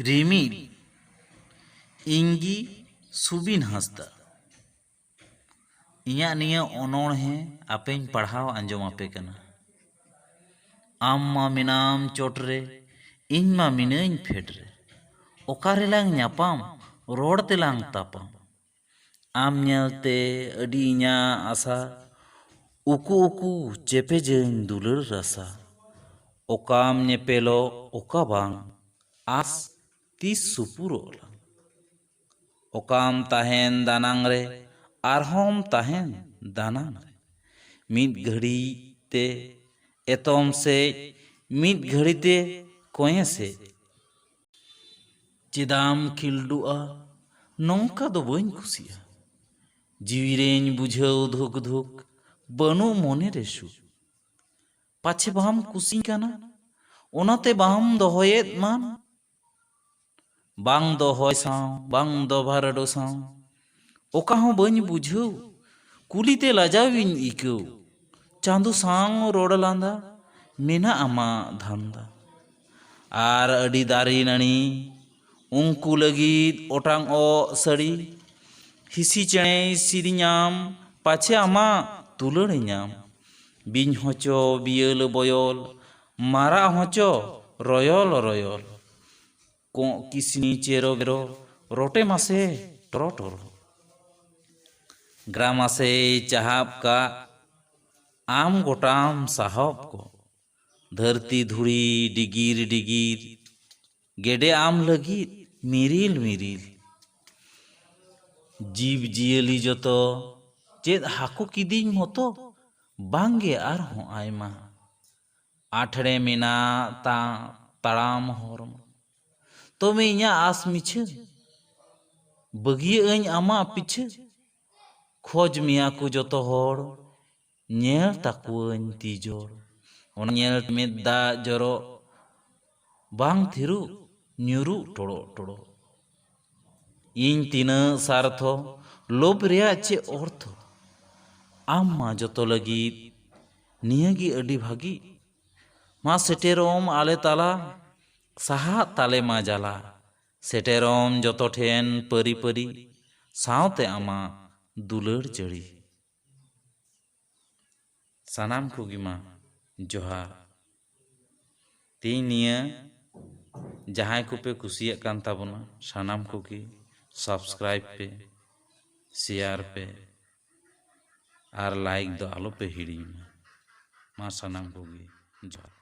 রিমিল ইঙ্গি সুবিन हांसदा इया निया अनोᱬहे आपें पढ़ाव आंजम आपे कना। आम मा मिनाम चोटरे इन मा मिनाइन फेडरे ओकारेलांग न्यापाम रोड तेलांग तापाम आम न्यालते अडी इया आशा उकु उकु चेपे जन दुलर रसा ओकाम नेपेलो ओका बांग आस तीस सुपुरोला ओकाम ताहेन दानांग रे आरहोम ताहेन दानांग रे मिद घड़ी ते एतोम से मिद घड़ी ते कोये से चिदाम खिलडुआ नौका दो बन खुशिया जीवीरेन बुझाव धुक धुक बनु मोने रेसु पाछे बाम कुसी काना ओनाते बाम दोहयेत मान बांग दोहय साव बांग दो भारडो साव ओका हो बन बुझाव कुलीते लाजाविन इकव चांदू सांग रोड लांदा मेना आमा धांदा आर अडी दारी नानी उनको लगित ओटांग ओ सड़ी हिसी चेणे सिरिኛम पाछे आमा तुलड़ेኛम बिन होचो बियल बयल मारा होचो रयल रयल को किसनी चेरो बेरो रोटे मासे टरो टरो ग्रामासे चाहाब का आम गोटाम साहब को धरती धुड़ी डिगिर डिगिर गेडे आम लगी मिरिल मिरिल जीव जियली जतो चेद हाको किदिन मतो बांगे आर हो आयमा आठड़े मेना ता तड़ाम हरम तो मैं इया आस मिछे बगी अñ आमा पिछे खोज मिया को जतो होड़ नेल ताकुअñ ती जोड़ ओना नेल में दा जरो बांग थिरु न्यूरु टोड़ो टोड़ो इन तीन सार्थो लोभ रिया चे अर्थो आम मा जतो लगी नियगी अडी भागी मा सेटेरोम आले ताला साहा ताले मा जाला सेटेरोम जतो ठेन परी परी सावते आमा दुलड़ जड़ी सानाम कोगी मा जोहार ती निया जहां को पे कुसिया कान ताबोना सानाम कोगी सब्सक्राइब पे शेयर पे आर लाइक दो आलो पे हिड़ी मा सानाम कोगी जोहार।